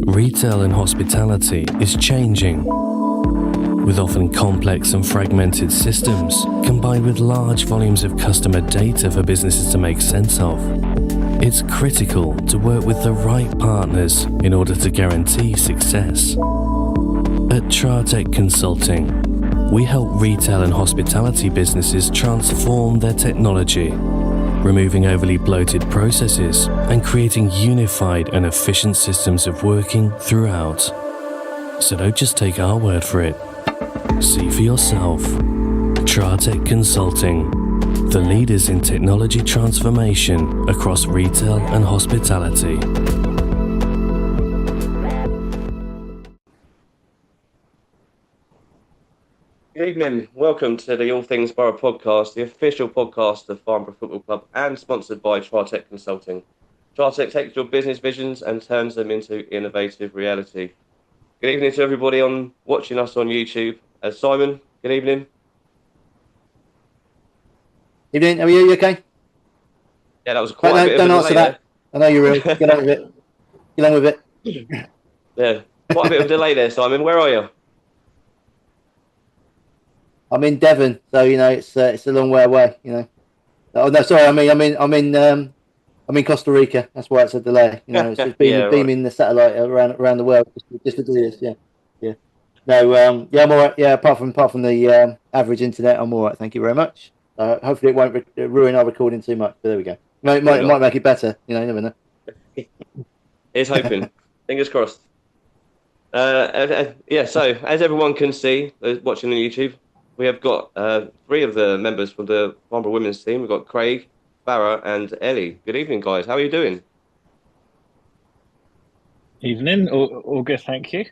Retail and hospitality is changing, with often complex and fragmented systems combined with large volumes of customer data for businesses to make sense of. It's critical to work with the right partners in order to guarantee success. At Tratec Consulting, we help retail and hospitality businesses transform their technology, removing overly bloated processes and creating unified and efficient systems of working throughout. So don't just take our word for it. See for yourself. Tratec Consulting, the leaders in technology transformation across retail and hospitality. Good evening. Welcome to the All Things Borough podcast, the official podcast of Farnborough Football Club and sponsored by Tratec Consulting. Tratec takes your business visions and turns them into innovative reality. Good evening to everybody watching us on YouTube. Simon, good evening. Evening, how are you? You okay? Yeah, that was quite a bit of a delay there. I know you're real. Get on with it. Get on with it. Yeah, quite a bit of a delay there, Simon. Where are you? I'm in Devon, so it's a long way away. Oh no, sorry. I'm in Costa Rica. That's why it's a delay. It's just beaming the satellite around the world just to do this. Yeah. No, I'm all right. Yeah, apart from the average internet, I'm all right. Thank you very much. Hopefully, it won't ruin our recording too much. But there we go. It might make it better. You never know. Here's hoping. Fingers crossed. So as everyone can see, watching on YouTube, we have got three of the members from the Farnborough women's team. We've got Craig, Farrah, and Ellie. Good evening, guys. How are you doing? Evening. All good, thank you.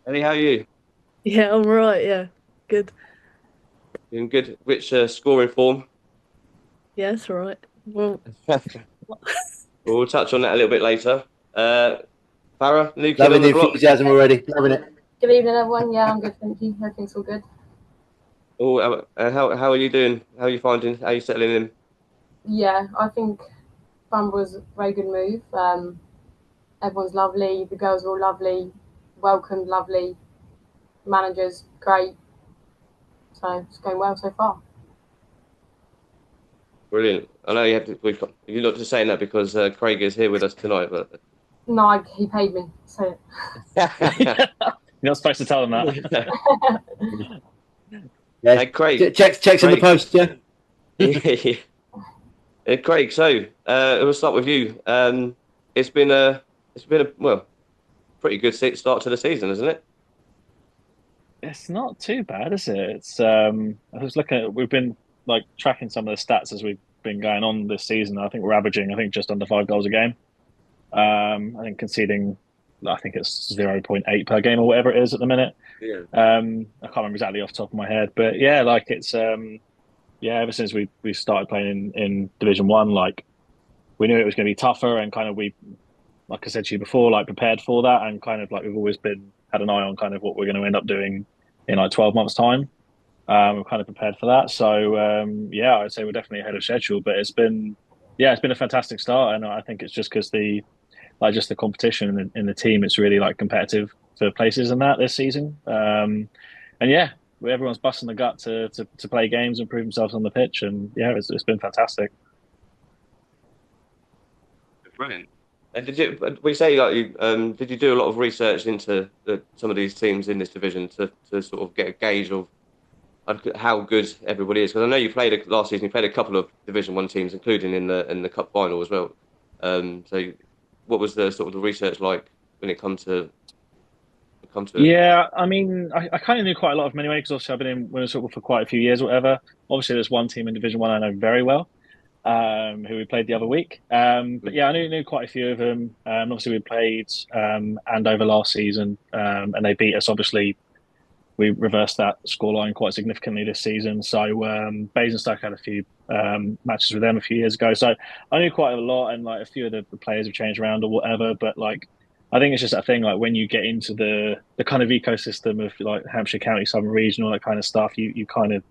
Ellie, how are you? Yeah, I'm right. Yeah, good. Doing good. Which scoring form? Yeah, that's all right. Well, we'll touch on that a little bit later. Farrah, new kid Loving on the the block. enthusiasm already. Loving it. Good evening, everyone. Yeah, I'm good, thank you. Everything's all good. Oh, how are you doing? How are you finding? How are you settling in? Yeah, I think Farnborough was a very good move. Everyone's lovely. The girls are all lovely. Welcomed, lovely. Managers, great. So it's going well so far. Brilliant. I know you're not just saying that because Craig is here with us tonight, but No, he paid me. So You're not supposed to tell them that. Yeah. Hey, Craig. Checks in the post, yeah. Craig. So we'll start with you. It's been a pretty good start to the season, isn't it? It's not too bad, is it? It's I was looking at, we've been tracking some of the stats as we've been going on this season. I think we're averaging just under 5 goals a game. I think conceding, I think it's 0.8 per game or whatever it is at the minute. Yeah. I can't remember exactly off the top of my head, but yeah, it's ever since we started playing in Division 1, we knew it was going to be tougher, and kind of we, like I said to you before, prepared for that, and kind of we've always had an eye on kind of what we're going to end up doing in 12 months' time. We're kind of prepared for that. So I'd say we're definitely ahead of schedule, but it's been a fantastic start, and I think it's just because the competition in the team, it's really competitive for places in that this season. Everyone's busting the gut to play games and prove themselves on the pitch, and it's been fantastic. Brilliant. And did you do a lot of research into some of these teams in this division to sort of get a gauge of how good everybody is? Because I know last season you played a couple of Division 1 teams, including in the cup final as well. So what was the sort of the research like when it come to Yeah, I mean, I kind of knew quite a lot of them anyway, because obviously I've been in women's football for quite a few years or whatever. Obviously there's one team in Division 1 I know very well, who we played the other week. But yeah, I knew quite a few of them. Obviously we played Andover last season, and they beat us. Obviously we reversed that scoreline quite significantly this season. So Basingstoke had a few matches with them a few years ago. So I knew quite a lot, and a few of the players have changed around or whatever. But I think it's just that thing, when you get into the kind of ecosystem of Hampshire County, Southern Region, all that kind of stuff, you kind of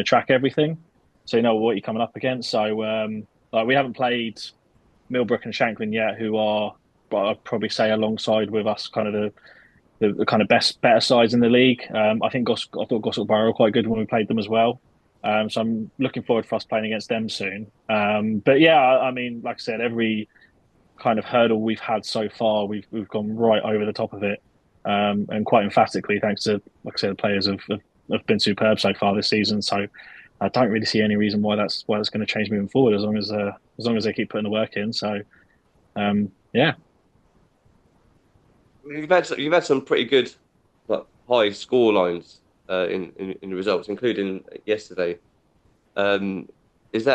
track everything, so you know what you're coming up against. So we haven't played Millbrook and Shanklin yet, who are I'd probably say alongside with us, kind of the kind of better sides in the league. I thought Gosport Borough were quite good when we played them as well. So I'm looking forward for us playing against them soon. But yeah, I mean, like I said, every kind of hurdle we've had so far, we've gone right over the top of it, and quite emphatically, thanks to, like I said, the players have been superb so far this season. So I don't really see any reason why that's going to change moving forward, as long as they keep putting the work in. So yeah. You've had some pretty good, like, high score lines in the results, including yesterday. Is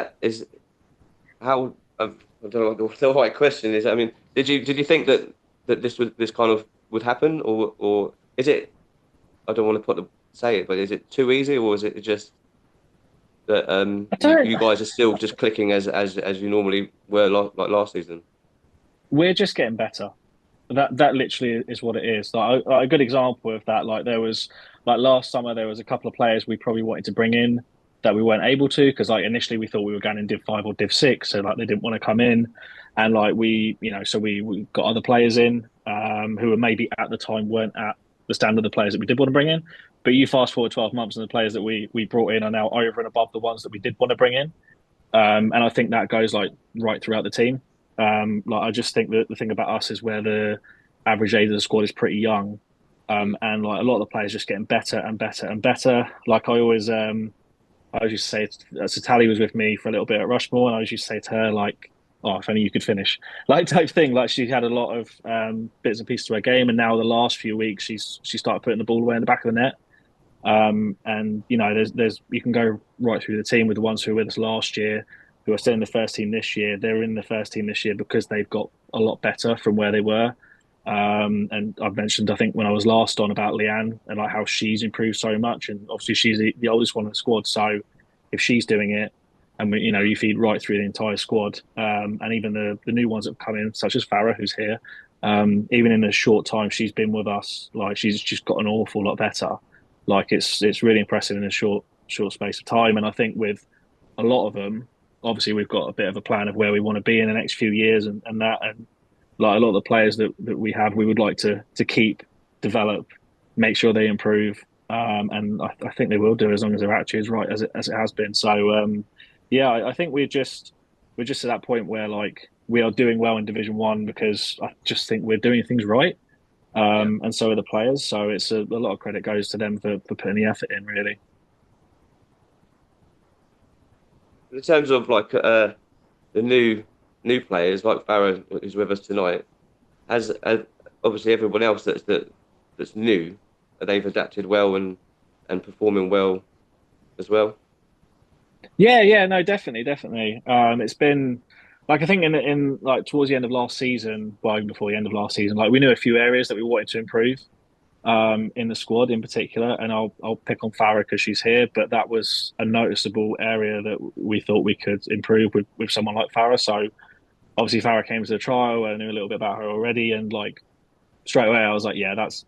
how I don't know what the right question is. I mean, did you think that this kind of would happen, or is it? I don't want to say it, but is it too easy, or is it just that you guys are still just clicking as you normally were like last season? We're just getting better. That literally is what it is. Like, a good example of that, like there was like last summer, there was a couple of players we probably wanted to bring in that we weren't able to, because like initially we thought we were going in Div 5 or Div 6, so like they didn't want to come in, and like we got other players in who were maybe at the time weren't at the standard of the players that we did want to bring in. But you fast forward 12 months and the players that we brought in are now over and above the ones that we did want to bring in, and I think that goes like right throughout the team. Like I just think that the thing about us is where the average age of the squad is pretty young, and like a lot of the players just getting better and better and better. Like I always used to say, so Tally was with me for a little bit at Rushmore, and I used to say to her like, "Oh, if only you could finish," like type thing. Like she had a lot of bits and pieces to her game, and now the last few weeks she started putting the ball away in the back of the net. And you know, there's you can go right through the team with the ones who were with us last year, who are still in the first team this year. They're in the first team this year because they've got a lot better from where they were. And I've mentioned, I think, when I was last on about Leanne and like how she's improved so much, and obviously she's the oldest one in the squad. So if she's doing it, and you feed right through the entire squad, and even the new ones that have come in, such as Farrah, who's here, even in the short time she's been with us, like she's just got an awful lot better. Like it's really impressive in a short space of time. And I think with a lot of them, obviously we've got a bit of a plan of where we want to be in the next few years, and like a lot of the players that we have, we would like to keep, develop, make sure they improve, and I think they will do, as long as their attitude is right, as it has been. So yeah, I think we're just at that point where like we are doing well in Division 1 because I just think we're doing things right. And so are the players. So it's a lot of credit goes to them for putting the effort in, really. In terms of like the new players, like Farrah, who's with us tonight, has obviously everyone else that's new, they've adapted well and performing well as well. Yeah, no, definitely. It's been like, I think in like towards the end of last season, well, even before the end of last season, like we knew a few areas that we wanted to improve in the squad in particular, and I'll pick on Farrah because she's here, but that was a noticeable area that we thought we could improve with someone like Farrah. So obviously Farrah came to the trial, and I knew a little bit about her already, and like straight away I was like, yeah, that's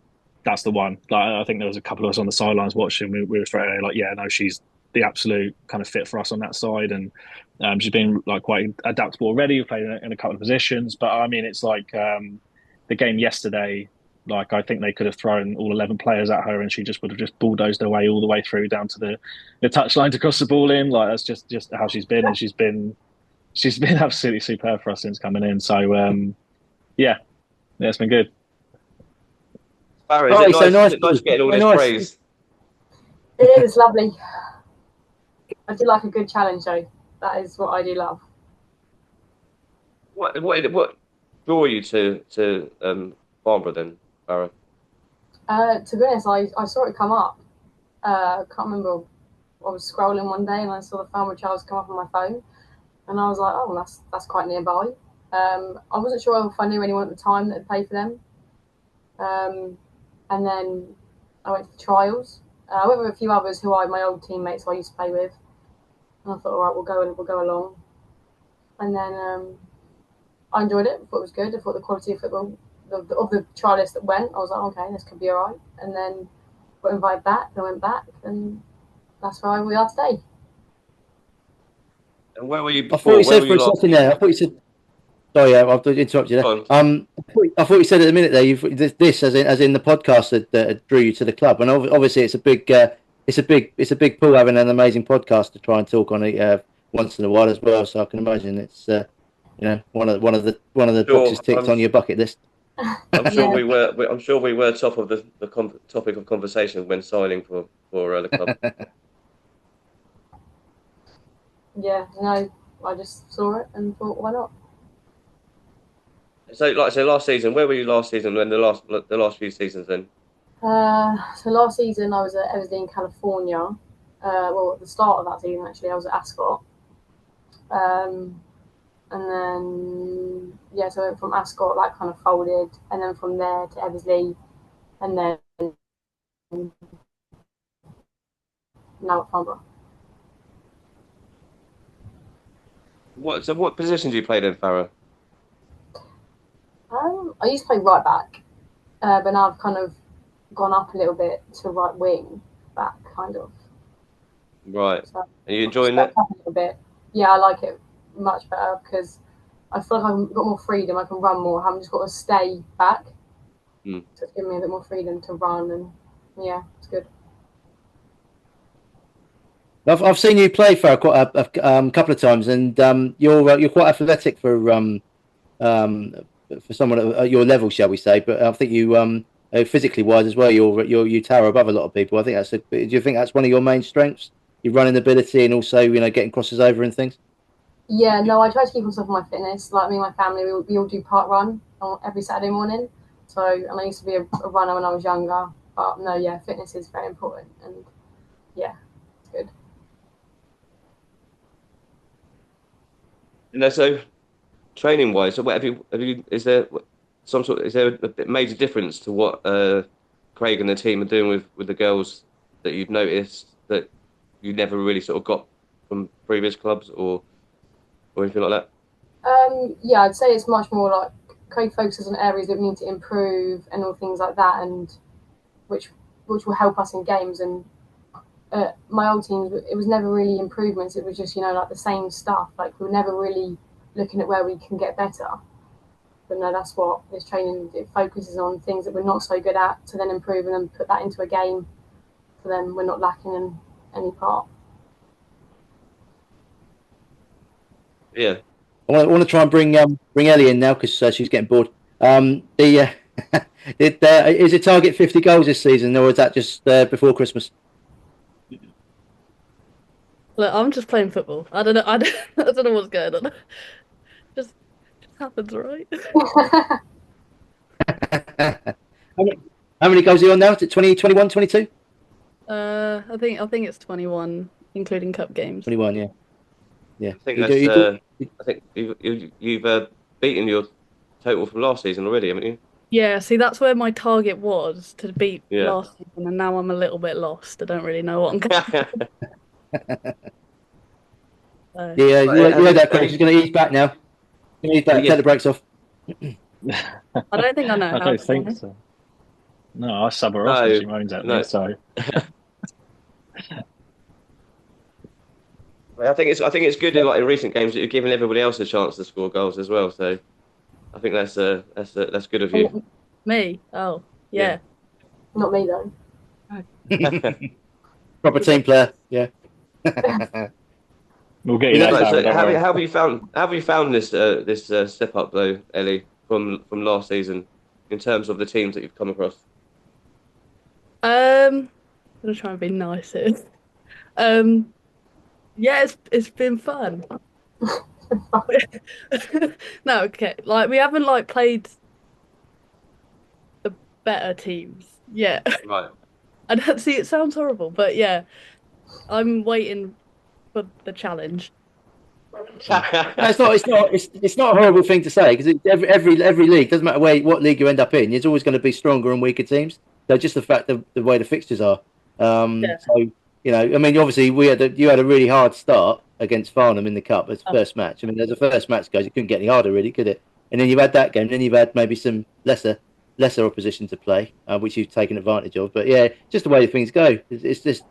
the one. Like I think there was a couple of us on the sidelines watching. We were straight away like, yeah, no, she's the absolute kind of fit for us on that side, and she's been like quite adaptable already. We've played in a couple of positions, but I mean, it's like the game yesterday. Like I think they could have thrown all 11 players at her, and she just would have just bulldozed her way all the way through down to the touchline to cross the ball in. Like that's just how she's been, and she's been absolutely superb for us since coming in. So yeah, it's been good. Farrah, is it nice getting all this praise? It is lovely. I do like a good challenge, though. That is what I do love. What draw you to Farnborough then, Farrah? To be honest, I saw it come up. Can't remember. I was scrolling one day and I saw the Farnborough Charles come up on my phone, and I was like, oh, that's quite nearby. I wasn't sure if I knew anyone at the time that had played for them. And then I went to the trials. I went with a few others who are my old teammates who I used to play with. And I thought, all right, we'll go along. And then I enjoyed it. I thought it was good. I thought the quality of football of the trialists that went, I was like, okay, this could be all right. And then got invited back. I went back, and that's where we are today. And where were you before? I thought you said for a second there. I thought you said. Sorry, I've interrupted you there. I thought you said at the minute there, this as in the podcast that drew you to the club, and obviously it's a big pull having an amazing podcast to try and talk on it once in a while as well. So I can imagine it's one of the boxes ticked on your bucket list. I'm sure we were. I'm sure we were top of the topic of conversation when signing for the club. Yeah, no, I just saw it and thought, why not? So, like I say, last season, where were you last season? When the last few seasons then? So last season I was at Eversley, California. Well, at the start of that season actually, I was at Ascot. And then, so I went from Ascot, that kind of folded, and then from there to Eversley, and then now at Farnborough. What position do you play then, Farrah? I used to play right back, but now I've kind of gone up a little bit to right wing back, kind of. Right. So are you enjoying that? A little bit. Yeah, I like it much better because I feel like I've got more freedom. I can run more. I haven't just got to stay back. So it's given me a bit more freedom to run, and yeah, it's good. I've seen you play for quite a couple of times, and you're quite athletic for someone at your level, shall we say? But I think you physically wise as well, you tower above a lot of people. I think do you think that's one of your main strengths? Your running ability, and also getting crosses over and things. Yeah, no, I try to keep on top of my fitness. Like me and my family, we all do park run every Saturday morning. So, and I used to be a runner when I was younger. But no, yeah, fitness is very important, and yeah, it's good. So training wise, so is there a major difference to what Craig and the team are doing with the girls that you've noticed that you never really sort of got from previous clubs or anything like that? Yeah, I'd say it's much more like Craig focuses on areas that we need to improve and all things like that, and which will help us in games. And my old teams, it was never really improvements. It was just like the same stuff. Like we were never really looking at where we can get better. But no, that's what this training, it focuses on things that we're not so good at to then improve and then put that into a game. So then we're not lacking in any part. Yeah. I want to try and bring Ellie in now because she's getting bored. Is it target 50 goals this season, or is that just before Christmas? Look, I'm just playing football. I don't know. I don't know what's going on. Just happens, right? How many goals are you on now? Is it 20, 21, 22? I think it's 21, including cup games. 21, yeah. Yeah. I think you've beaten your total from last season already, haven't you? Yeah, see, that's where my target was, to beat last season, and now I'm a little bit lost. I don't really know what I'm going to do. Yeah, you know that, Craig. She's going to ease back now. Take the brakes off. I don't think I know. I don't think so. No, I sub her off when she moans at me. So. I think it's good in recent games that you're giving everybody else a chance to score goals as well. So I think that's good of you. Me? Oh, yeah. Not me though. Proper team player. Yeah. We'll get you that. How have you found this step up though, Ellie, from last season in terms of the teams that you've come across? I'm gonna try and be nice here. Yeah, it's been fun. No, okay. Like we haven't played the better teams yet. Right. I don't see. It sounds horrible, but yeah, I'm waiting for the challenge. It's not a horrible thing to say because every league, doesn't matter what league you end up in, there's always going to be stronger and weaker teams. So just the fact of the way the fixtures are. So I mean, obviously you had a really hard start against Farnham in the cup as first match. I mean, as the first match goes, it couldn't get any harder, really, could it? And then you've had that game, then you've had maybe some lesser opposition to play, which you've taken advantage of. But yeah, just the way things go. It's just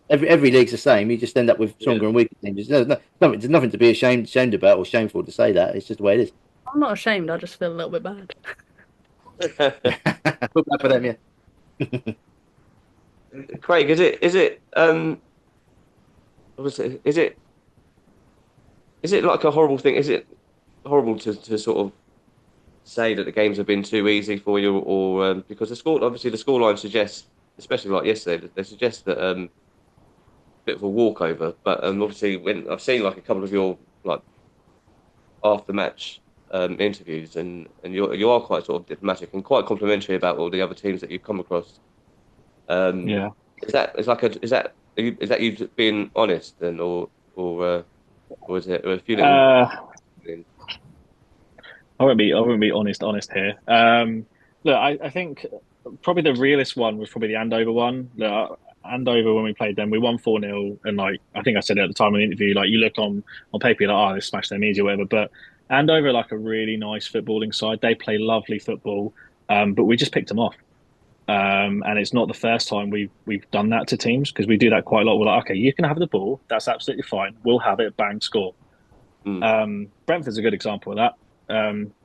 every league's the same. You just end up with stronger and weaker teams. There's nothing to be ashamed about or shameful to say that. It's just the way it is. I'm not ashamed. I just feel a little bit bad. Feel bad for them, yeah. Craig, is it like a horrible thing? Is it horrible to sort of say that the games have been too easy for you, or because the scoreline suggests, especially like yesterday, they suggest that a bit of a walkover. But obviously, when I've seen like a couple of your like after match interviews, and you are quite sort of diplomatic and quite complimentary about all the other teams that you've come across. Yeah. Is that you being honest then, or is it a few little? I won't be honest here. Look, I think probably the realest one was probably the Andover one. Look, Andover, when we played them, we won 4-0, and like I think I said it at the time of the interview, like you look on paper, you're like, oh, they smashed them easy or whatever. But Andover are like a really nice footballing side. They play lovely football, but we just picked them off. And it's not the first time we've done that to teams, because we do that quite a lot. We're like, okay, you can have the ball, that's absolutely fine. We'll have it, bang, score. Brentford's a good example of that.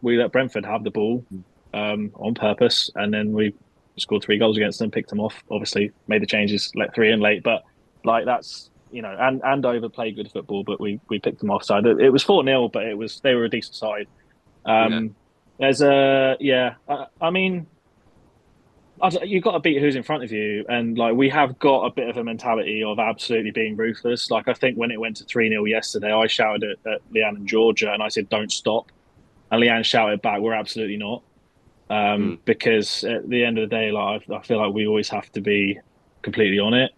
We let Brentford have the ball on purpose, and then we scored 3 goals against them, picked them off. Obviously, made the changes, let 3 in late, but like that's and Andover played good football, but we picked them off. So it was 4-0, but they were a decent side. There's I mean, you've got to beat who's in front of you, and like we have got a bit of a mentality of absolutely being ruthless. Like I think when it went to 3-0 yesterday, I shouted at Leanne and Georgia, and I said, "Don't stop." And Leanne shouted back, "We're absolutely not," because at the end of the day, like I feel like we always have to be completely on it.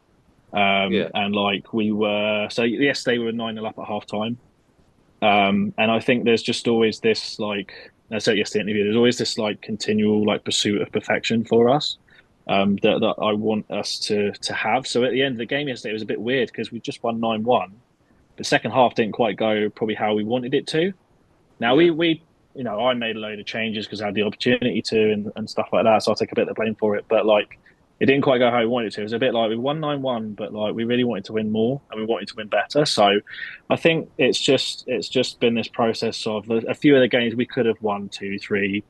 And like we were, so yesterday we were 9-0 up at half time, and I think there's just always this like. I said yesterday in the interview, there's always this like continual like pursuit of perfection for us that I want us to have. So at the end of the game yesterday, it was a bit weird because we just won 9-1. The second half didn't quite go probably how we wanted it to. Now we I made a load of changes because I had the opportunity to and stuff like that, so I'll take a bit of the blame for it. But like it didn't quite go how we wanted it to. It was a bit like we won 9-1, but like we really wanted to win more and we wanted to win better. So I think it's just been this process of a few of the games we could have won 2-3,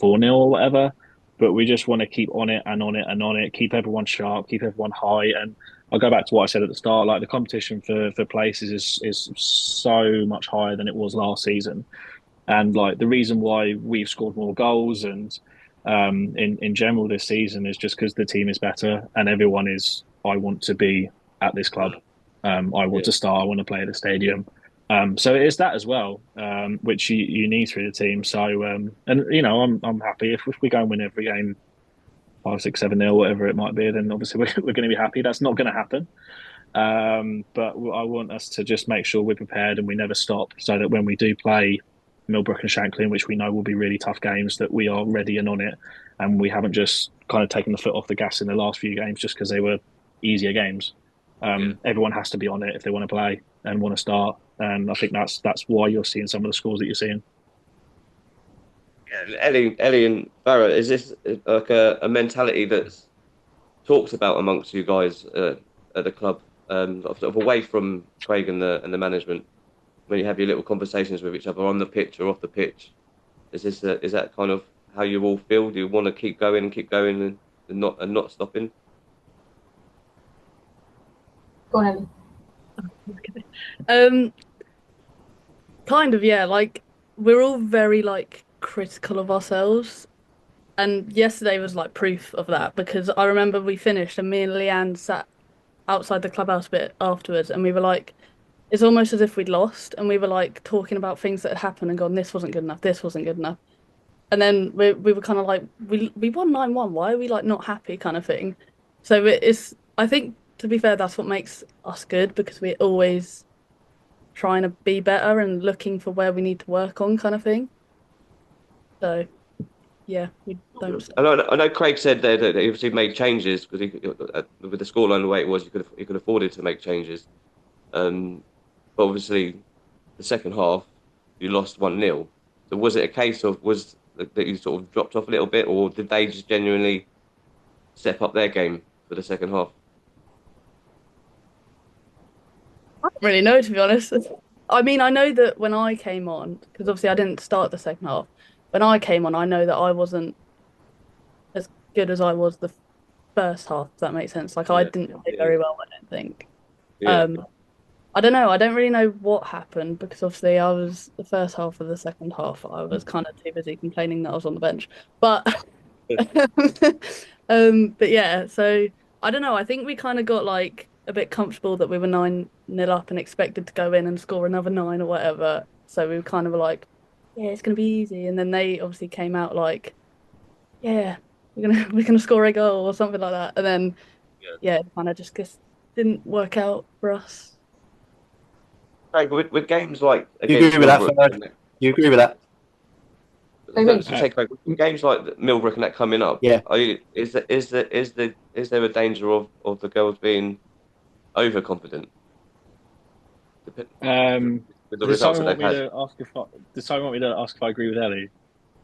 4-0 or whatever, but we just want to keep on it and on it and on it, keep everyone sharp, keep everyone high. And I'll go back to what I said at the start, like the competition for places is so much higher than it was last season. And like the reason why we've scored more goals and in general this season is just because the team is better and everyone is. I want to be at this club. I want to start. I want to play at the stadium. So it is that as well, which you need through the team. So and I'm happy if we go and win every game 5-6-7-0, whatever it might be. Then obviously we're going to be happy. That's not going to happen. But I want us to just make sure we're prepared and we never stop, so that when we do play Millbrook and Shanklin, which we know will be really tough games, that we are ready and on it, and we haven't just kind of taken the foot off the gas in the last few games just because they were easier games. Everyone has to be on it if they want to play and want to start, and I think that's why you're seeing some of the scores that you're seeing. Ellie and Farrah, is this like a mentality that's talked about amongst you guys at the club, sort of away from Craig and the management? When you have your little conversations with each other on the pitch or off the pitch, is that kind of how you all feel? Do you want to keep going and not stopping? Go on, Ellie. Kind of, yeah. Like we're all very like critical of ourselves, and yesterday was like proof of that, because I remember we finished and me and Leanne sat outside the clubhouse bit afterwards, and we were like. It's almost as if we'd lost, and we were like talking about things that had happened and gone, this wasn't good enough, this wasn't good enough. And then we were kind of like, we won 9-1, why are we like not happy kind of thing? So it's, I think, to be fair, that's what makes us good, because we're always trying to be better and looking for where we need to work on kind of thing. So, yeah, we don't. I know Craig said there that he obviously made changes because with the scoreline the way it was, he could afford to make changes. But obviously, the second half, you lost 1-0. So was it a case of that you sort of dropped off a little bit, or did they just genuinely step up their game for the second half? I don't really know, to be honest. I mean, I know that when I came on, because obviously I didn't start the second half. When I came on, I know that I wasn't as good as I was the first half, if that makes sense. Like I Yeah, didn't play very well, I don't think. yeah. Um, I don't know. I don't really know what happened because obviously I was the first half of the second half. I was kind of too busy complaining that I was on the bench. But but yeah, so I don't know. I think we kind of got like a bit comfortable that we were 9-0 up and expected to go in and score another nine or whatever. So we kind of were like, yeah, it's gonna be easy. And then they obviously came out like, yeah, we're gonna score a goal or something like that. And then yeah, it kind of just didn't work out for us. Craig, with games like Do you against agree with that, Millbrook, Fernand? Do you agree with that? Craig, with games like Millbrook and that coming up, Yeah. Is there a danger of the girls being overconfident with the Does results someone that want they've me had? to ask if does someone want me to ask if I agree with Ellie?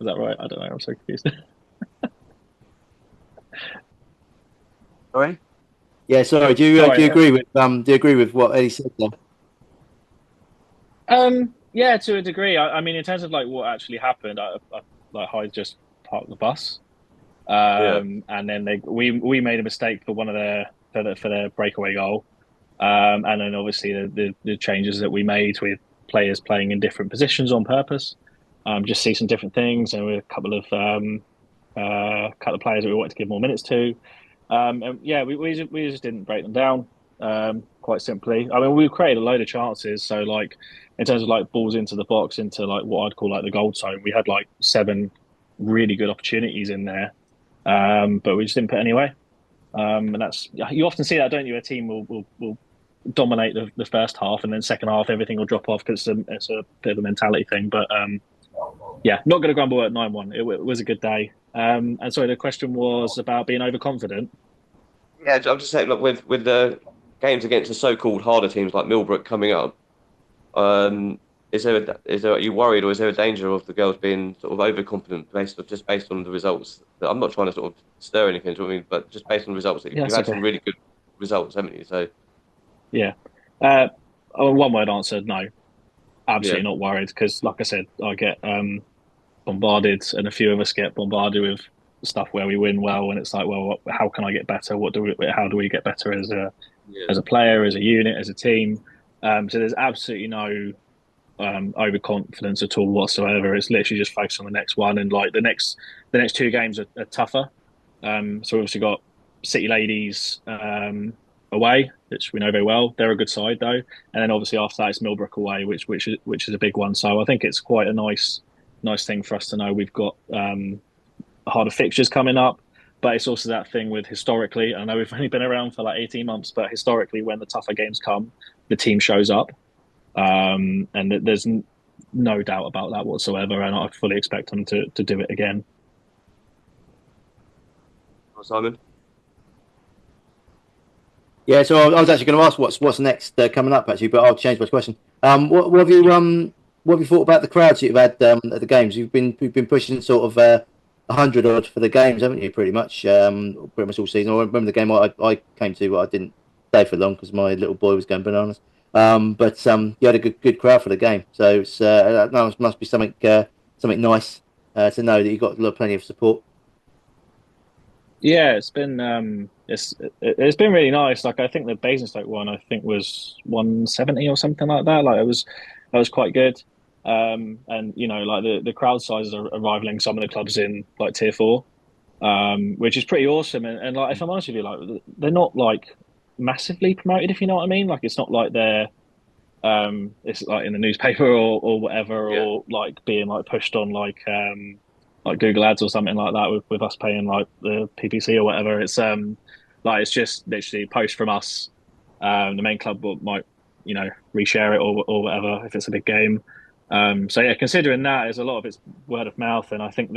Is that right? I don't know. I'm so confused. Sorry? Yeah. Sorry. Do you agree with what Eddie said there? Yeah, to a degree. I mean, in terms of like what actually happened, I like Hyde just parked the bus, Yeah. and then we made a mistake for one of their for their breakaway goal, and then obviously the changes that we made with players playing in different positions on purpose, just see some different things, and with a couple of players that we wanted to give more minutes to, and yeah, we just didn't break them down, quite simply. I mean, we created a load of chances, so like in terms of like balls into the box, into like what I'd call like the gold zone, we had like 7 really good opportunities in there, but we just didn't put any away. And that's, you often see that, don't you? A team will dominate the first half, and then second half everything will drop off because it's a bit of a mentality thing. But yeah, not going to grumble at 9-1. It was a good day. And sorry, the question was about being overconfident. Yeah, I'm just saying, look, with the games against the so-called harder teams like Millbrook coming up, are you worried, or is there a danger of the girls being sort of overconfident based on the results? I'm not trying to sort of stir anything, do you know what I mean? But just based on the results, Yeah, you've that's had okay. some really good results, haven't you? So Yeah. One word answer: no. yeah, Absolutely not worried, because, like I said, I get bombarded, and a few of us get bombarded with stuff where we win well, and it's like, well, how can I get better? How do we get better yeah, as a player, as a unit, as a team? So there's absolutely no overconfidence at all whatsoever. It's literally just focus on the next one, and like the next 2 games are tougher. So we obviously got City Ladies away, which we know very well. They're a good side though, and then obviously after that it's Millbrook away, which is a big one. So I think it's quite a nice thing for us to know we've got harder fixtures coming up. But it's also that thing with historically, I know we've only been around for like 18 months, but historically when the tougher games come, the team shows up. And there's no doubt about that whatsoever, and I fully expect them to do it again. Simon. Yeah, so I was actually going to ask what's next coming up actually, but I'll change my question. What have you thought about the crowds that you've had at the games? You've been pushing sort of 100 odd for the games, haven't you? Pretty much all season. I remember the game I came to, but I didn't stay for long because my little boy was going bananas. But you had a good crowd for the game, so it's must be something nice to know that you got plenty of support. Yeah, it's been it's been really nice. Like I think the Basingstoke one, I think was 170 or something like that. Like that was quite good. And you know, like the crowd sizes are rivaling some of the clubs in like tier 4, which is pretty awesome. And like if I'm honest with you, like they're not like massively promoted, if you know what I mean. Like it's not like they're it's like in the newspaper or whatever, Yeah. or like being like pushed on like Google Ads or something like that with us paying like the PPC or whatever. It's like it's just literally a post from us. The main club might, you know, reshare it or whatever if it's a big game. So yeah, considering that, there's a lot of it's word of mouth, and I think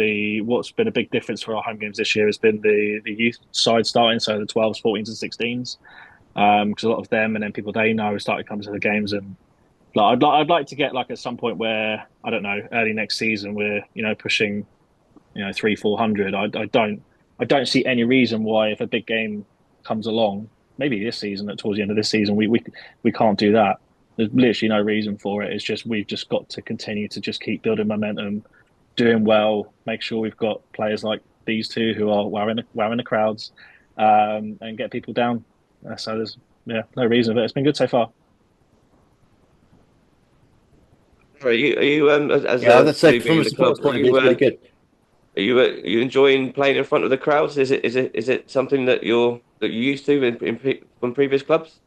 what's been a big difference for our home games this year has been the youth side starting, so the 12s, 14s, and 16s, because a lot of them and then people they know started coming to the games, and like I'd like to get like at some point where I don't know, early next season we're, you know, pushing, you know, 300-400. I don't see any reason why if a big game comes along, maybe this season, towards the end of this season, we can't do that. There's literally no reason for it. It's just we've just got to continue to just keep building momentum, doing well, make sure we've got players like these two who are wowing the crowds, and get people down. So there's no reason, but it's been good so far. Are you as I'd say being from in a the club, supporters point of view, it's really good. Are you enjoying playing in front of the crowds? Is it something that you used to from previous clubs?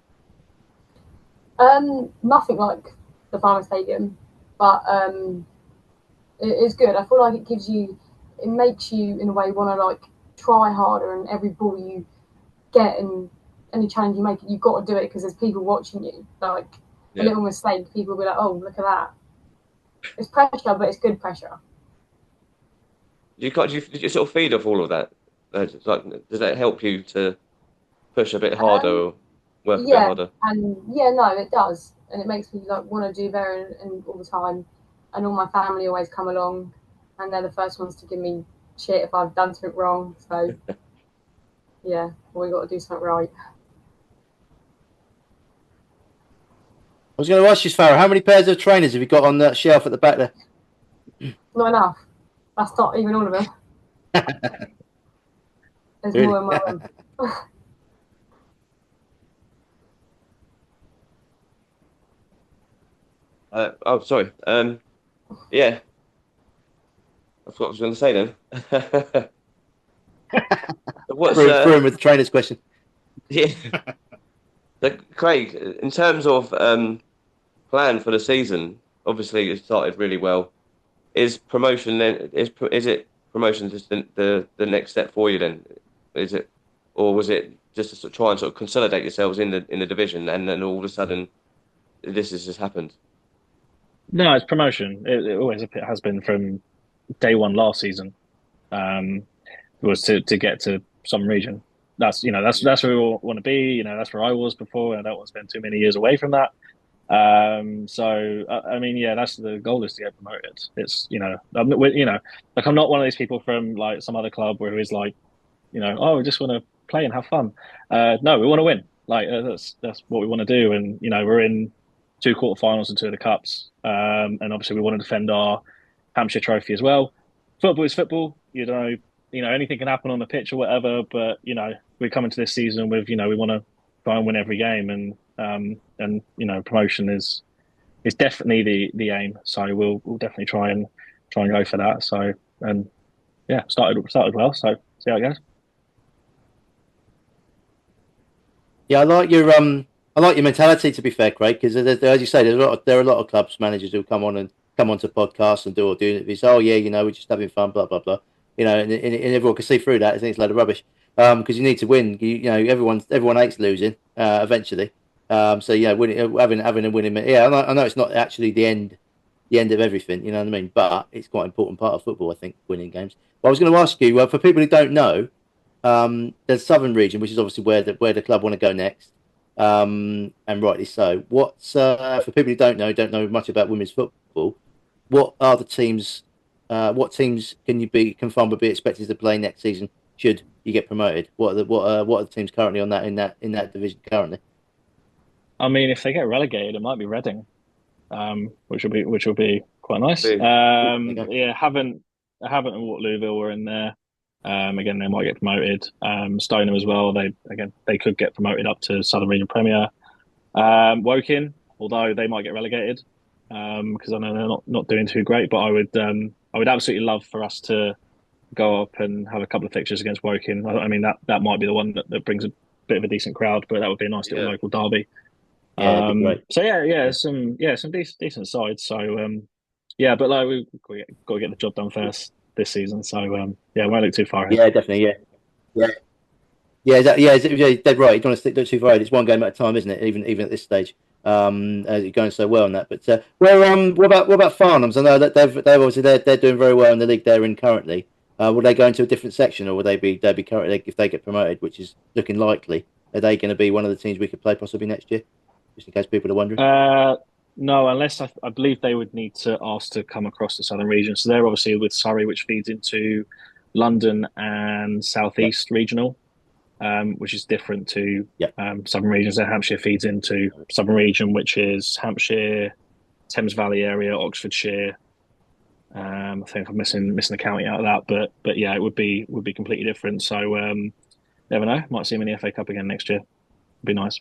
Nothing like the Farnborough Stadium, but it is good. I feel like it makes you in a way want to like try harder, and every ball you get and any challenge you make, you've got to do it because there's people watching you. Like a little mistake, people will be like, "Oh, look at that." It's pressure, but it's good pressure. Do you sort of feed off all of that? Does that help you to push a bit harder or work a bit harder? And no, it does, and it makes me like want to do better and all the time. And all my family always come along, and they're the first ones to give me shit if I've done something wrong. So we got to do something right. I was going to ask you, Farrah, how many pairs of trainers have you got on that shelf at the back there? Not enough. That's not even all of them. There's more in my room. Sorry. Yeah. That's what I was going to say then. What's through with the trainers question? Yeah. Craig, in terms of plan for the season, obviously it started really well. Is promotion then? Is it promotion just the next step for you then? Is it, or was it just to try and sort of consolidate yourselves in the division, and then all of a sudden this has just happened? No, it's promotion. It always has been from day one last season. Was to get to some region. That's where we all want to be. That's where I was before, and I don't want to spend too many years away from that. So I mean, that's the goal, is to get promoted. It's I'm not one of these people from like some other club where it's like, oh, we just want to play and have fun. No, we want to win. Like that's what we want to do, and we're in 2 quarterfinals and 2 of the cups, and obviously we want to defend our Hampshire trophy as well. Football is football. Anything can happen on the pitch or whatever, but we're coming to this season with we want to try and win every game, and promotion is definitely the aim. So we'll definitely try and go for that. So started well. So see how it goes. Yeah, I like your mentality. To be fair, Craig, because as you say, there are a lot of clubs managers who come onto podcasts and do interviews. Oh yeah, we're just having fun, blah blah blah. And everyone can see through that. I think it's a load of rubbish. Because you need to win. Everyone hates losing. Eventually. So winning, having a winning. Yeah, I know it's not actually the end of everything. You know what I mean? But it's quite an important part of football, I think, winning games. But I was going to ask you, for people who don't know, the Southern region, which is obviously where the club want to go next, and rightly so. What's for people who don't know much about women's football? What are the teams? What teams can Farnborough be expected to play next season? Should you get promoted? What are the teams currently on that in that division currently? I mean, if they get relegated, it might be Reading, which will be quite nice. Haven't and Waterlooville were in there. Again, they might get promoted. Stoneham as well. They could get promoted up to Southern Region Premier. Woking, although they might get relegated, because I know they're not doing too great. But I would absolutely love for us to go up and have a couple of fixtures against Woking. I mean that might be the one that brings a bit of a decent crowd, but that would be a nice little local derby. Yeah, that'd be great. So some decent sides. So but like we've got to get the job done first this season. So won't look too far ahead. Yeah, definitely. Dead right. You don't want to look too far ahead. It's one game at a time, isn't it? Even at this stage, as you're going so well on that. But what about Farnhams? I know that they're obviously they're doing very well in the league they're in currently. Will they go into a different section, or will they be currently, if they get promoted, which is looking likely? Are they going to be one of the teams we could play possibly next year? Just in case people are wondering. No, unless I believe they would need to ask to come across the Southern region. So they're obviously with Surrey, which feeds into London and South East regional. which is different to southern regions. So Hampshire feeds into southern region, which is Hampshire, Thames Valley area, Oxfordshire. I think I'm missing a county out of that, but yeah, it would be completely different. So never know, might see him in the FA Cup again next year. It'd be nice.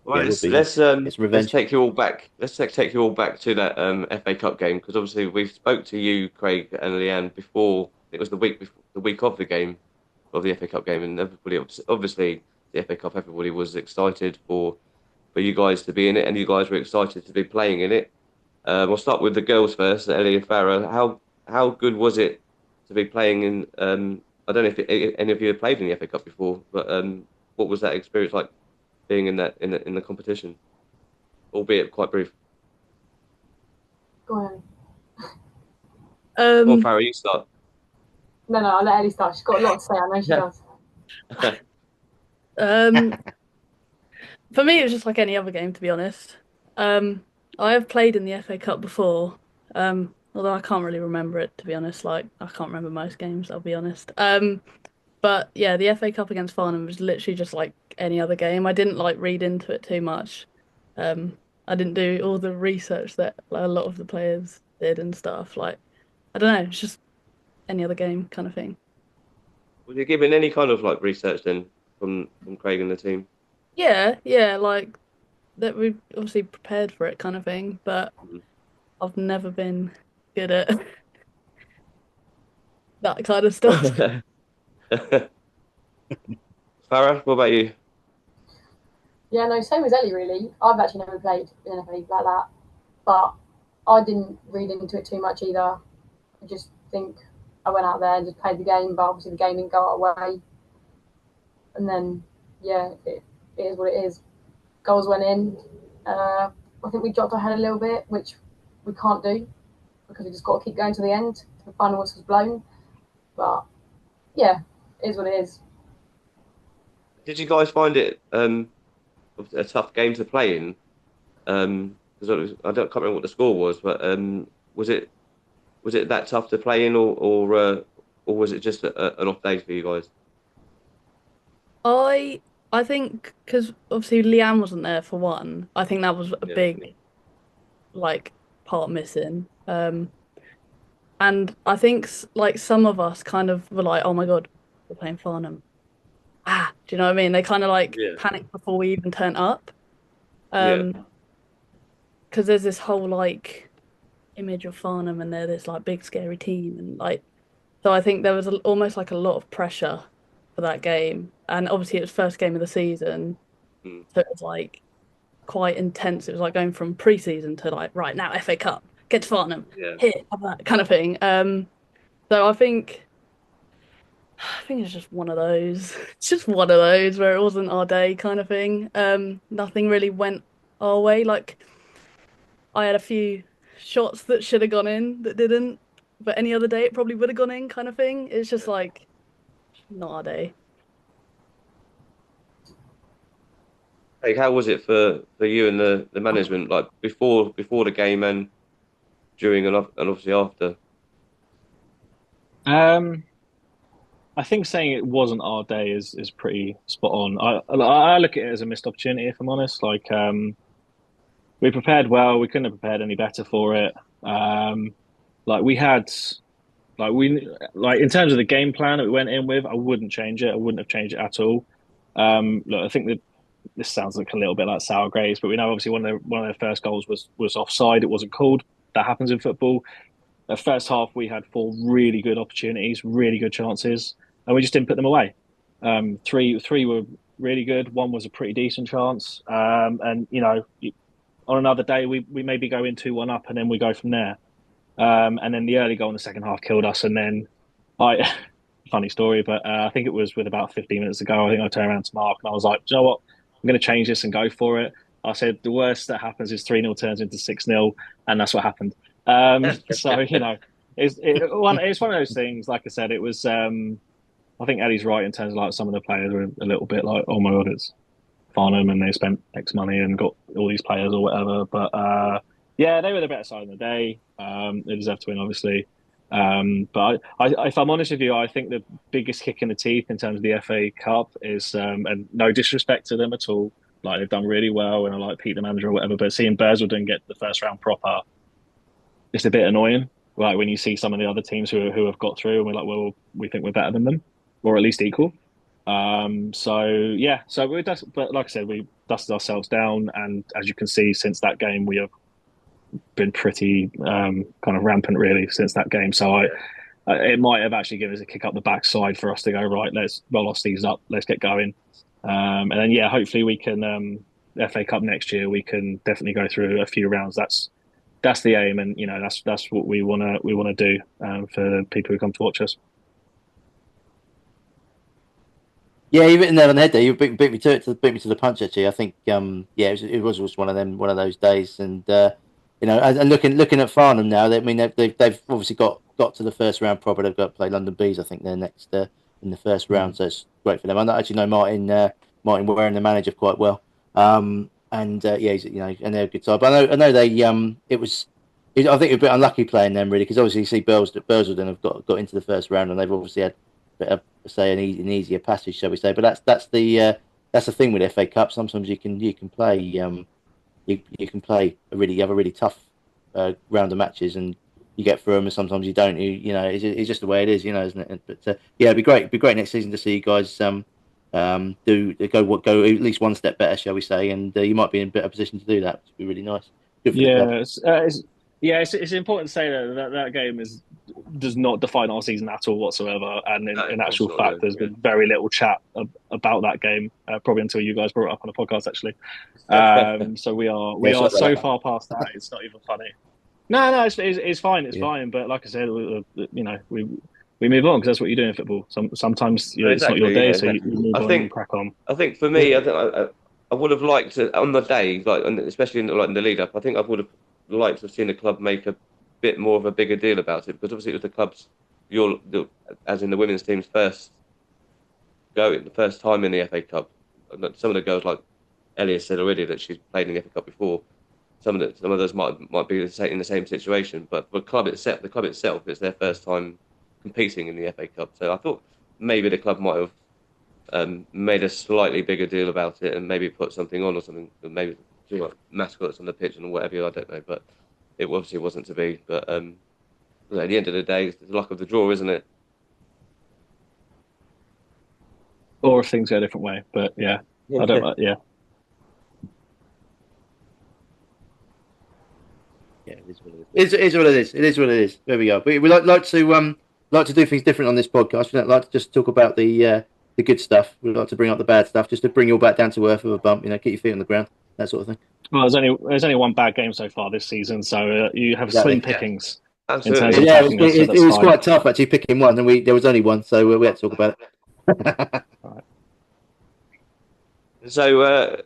Well, let's take you all back. Let's take you all back to that FA Cup game, because obviously we spoke to you, Craig and Leanne, before. It was the week of the game, of the FA Cup game, and everybody, obviously the FA Cup, everybody was excited for you guys to be in it, and you guys were excited to be playing in it. We'll start with the girls first. Ellie and Farrah, how good was it to be playing in? I don't know if any of you had played in the FA Cup before, but what was that experience like, being in the competition, albeit quite brief? Go on. Well, Farrah, you start. No, I'll let Ellie start. She's got a lot to say. I know she does. For me, it was just like any other game, to be honest. I have played in the FA Cup before, although I can't really remember it, to be honest. Like, I can't remember most games, I'll be honest. But yeah, the FA Cup against Farnham was literally just like any other game. I didn't like read into it too much. I didn't do all the research that a lot of the players did and stuff. Like, I don't know, it's just any other game kind of thing. Was you given any kind of like research then from Craig and the team? Yeah, like that we've obviously prepared for it kind of thing, but I've never been good at that kind of stuff. Farrah, what about you? Yeah, no, same as Ellie really. I've actually never played in an FA like that, but I didn't read into it too much either. I just think I went out there and just played the game, but obviously the game didn't go our way. And then, yeah, it is what it is. Goals went in. I think we dropped our head a little bit, which we can't do because we just got to keep going to the end. The final whistle was blown. But, yeah, it is what it is. Did you guys find it a tough game to play in? Because I can't remember what the score was, but was it that tough to play in, or was it just an off day for you guys? I think because obviously Leanne wasn't there for one. I think that was a big like part missing. And I think like some of us kind of were like, oh my God, we're playing Farnham. Do you know what I mean? They kind of like panicked before we even turned up. Because there's this whole like image of Farnham and they're this like big scary team, and like, so I think there was almost like a lot of pressure for that game, and obviously it was first game of the season, so it was like quite intense. It was like going from pre-season to like, right now FA Cup, get to Farnham, here, have that kind of thing. So I think it's just one of those. It's just one of those where it wasn't our day kind of thing. Nothing really went our way. Like, I had a few shots that should have gone in that didn't, but any other day it probably would have gone in kind of thing. It's just like not our day. Hey, how was it for you and the management, like before the game and during and obviously after? I think saying it wasn't our day is pretty spot on. I look at it as a missed opportunity, if I'm honest. Like, we prepared well. We couldn't have prepared any better for it. Like we had, like in terms of the game plan that we went in with, I wouldn't change it. I wouldn't have changed it at all. Look, I think that this sounds like a little bit like sour grapes, but we know obviously one of their first goals was offside. It wasn't called. That happens in football. The first half, we had 4 really good opportunities, really good chances, and we just didn't put them away. Three were really good. One was a pretty decent chance. And, you know, on another day, we maybe go in 2-1 up and then we go from there. And then the early goal in the second half killed us. And then funny story, but I think it was with about 15 minutes to go, I think I turned around to Mark and I was like, do you know what? I'm going to change this and go for it. I said, the worst that happens is 3-0 turns into 6-0. And that's what happened. So, you know, it's one of those things. Like I said, it was, I think Eddie's right in terms of like some of the players were a little bit like, oh my God, it's Farnham and they spent X money and got all these players or whatever. But yeah, they were the better side of the day. They deserved to win, obviously. But if I'm honest with you, I think the biggest kick in the teeth in terms of the FA Cup is, and no disrespect to them at all, like they've done really well, and I like Pete the manager or whatever. But seeing Basildon get the first round proper, it's a bit annoying. Like when you see some of the other teams who have got through, and we're like, well, we think we're better than them, or at least equal. So yeah, so but like I said, we dusted ourselves down, and as you can see, since that game, we have been pretty kind of rampant really since that game. So it might have actually given us a kick up the backside for us to go, right, let's roll our sleeves up, let's get going. And then yeah, hopefully we can FA Cup next year, we can definitely go through a few rounds. That's the aim, and you know that's what we wanna do for people who come to watch us. Yeah, you written there on the head there. You beat me to it, beat me to the punch. Actually, I think yeah, it was one of those days, and you know, and looking at Farnham now, I mean they've obviously got to the first round proper. They've got to play London Bees, I think they're next in the first round, so it's great for them. I actually know Martin Warren, the manager, quite well. And yeah, he's, you know, and they're a good side. But I know they I think it was a bit unlucky playing them really, because obviously you see Bersildon have got into the first round, and they've obviously had a bit of, say, an easier passage, shall we say? But that's the thing with FA Cup. Sometimes you can play you can play you have a really tough round of matches, and you get through them, and sometimes you don't. You know, it's just the way it is, you know, isn't it? But yeah, it'd be great. It'd be great next season to see you guys go at least one step better, shall we say? And you might be in a better position to do that, which would be really nice. Good for the club. It's important to say that game does not define our season at all whatsoever. And in actual fact, there's been very little chat about that game, probably until you guys brought it up on a podcast, actually. So we are so far past that, it's not even funny. No, it's fine. It's fine. But like I said, you know, we move on because that's what you do in football. Sometimes you know, it's not your day, so you move on and crack on. I think for me, I would have liked to, on the day, like especially in the lead up, I think I would have liked to have seen the club make a bit more of a bigger deal about it, because obviously it was the club's, as in the women's team's first time in the FA Cup. Some of the girls, like Ellie said already, that she's played in the FA Cup before. Some of those might be in the same situation, but the club itself, it's their first time competing in the FA Cup. So I thought maybe the club might have made a slightly bigger deal about it, and maybe put something on or something, maybe mascots on the pitch and whatever, I don't know, but it obviously wasn't to be. But at the end of the day, it's the luck of the draw, isn't it? Or if things go a different way, but yeah. I don't. Yeah, it is what it is. It is what it is. It is what it is. There we go. We like to do things different on this podcast. We don't like to just talk about the good stuff. We like to bring up the bad stuff, just to bring you all back down to earth with a bump. You know, keep your feet on the ground, that sort of thing. Well, there's only one bad game so far this season, so you have slim pickings. Absolutely. Yeah, it was quite tough actually picking one, and there was only one, so we had to talk about it. Right. So,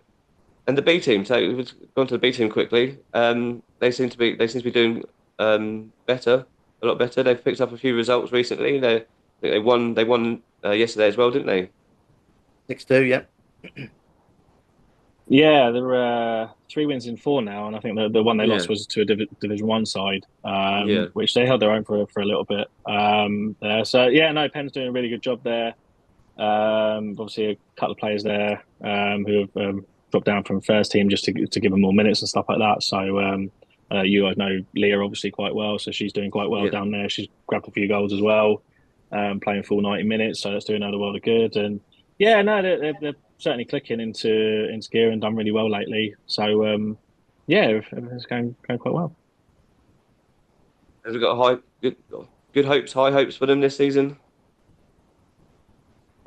and the B team. So we've gone to the B team quickly. They seem to be doing better, a lot better. They've picked up a few results recently. They won yesterday as well, didn't they? 6-2, yeah. Yeah, there are 3 wins in 4 now, and I think the one they lost was to a Division 1 side, which they held their own for a little bit. So yeah, no, Penn's doing a really good job there. Obviously, a couple of players there who have dropped down from first team just to give them more minutes and stuff like that. So you guys know Leah obviously quite well, so she's doing quite well down there. She's grabbed a few goals as well, playing full 90 minutes, so that's doing her the world of good. And yeah, no, they're certainly clicking into gear and done really well lately. So yeah, everything's going quite well. Have we got high hopes for them this season?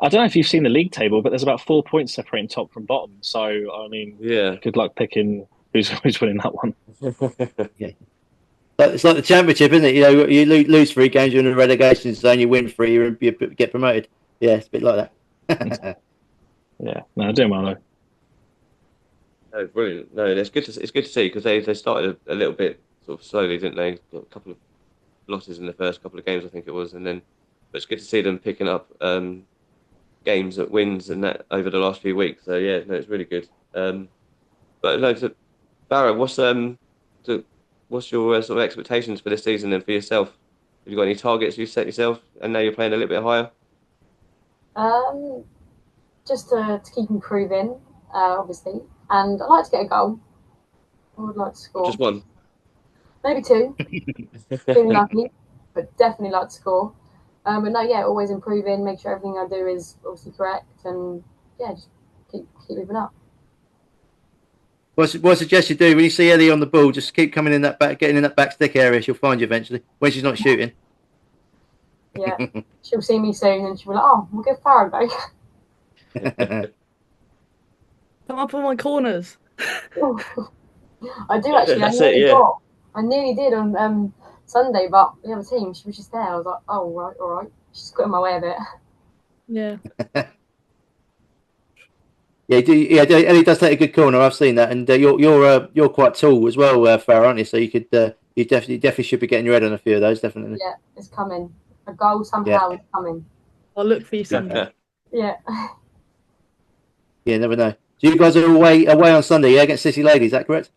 I don't know if you've seen the league table, but there's about 4 points separating top from bottom. So I mean, good luck picking who's winning that one. Yeah. It's like the championship, isn't it? You know, you lose 3 games, you're in the relegation zone. You win 3, you get promoted. Yeah, it's a bit like that. Yeah, no, doing well though. No, brilliant. No, it's good to see, because they started a little bit sort of slowly, didn't they? Got a couple of losses in the first couple of games, I think it was, but it's good to see them picking up games at wins and that over the last few weeks. So yeah, no, it's really good. But no, so Farrah, what's your sort of expectations for this season and for yourself? you got any targets you set yourself? And now you're playing a little bit higher. Just to keep improving, obviously, and I'd like to get a goal. I would like to score. Just one. Maybe two. Feeling lucky, but definitely like to score. But no, yeah, always improving. Make sure everything I do is obviously correct, and yeah, just keep moving up. What I suggest you do when you see Ellie on the ball, just keep coming in that back, getting in that back stick area. She'll find you eventually when she's not shooting. Yeah, she'll see me soon, and she'll be like, "Oh, we'll give Farrah a go." Come up on my corners. I do actually. I nearly did on Sunday, but the other team, she was just there. I was like, "Oh, right, all right." She's got in my way a bit. Yeah. Yeah, Ellie does take a good corner. I've seen that, and you're quite tall as well, Farrah, aren't you? So you could you definitely should be getting your head on a few of those, definitely. Yeah, it's coming. A goal somehow is coming. I'll look for you Sunday. Yeah. Yeah, never know. So you guys are away on Sunday, yeah, against City Ladies. Is that correct?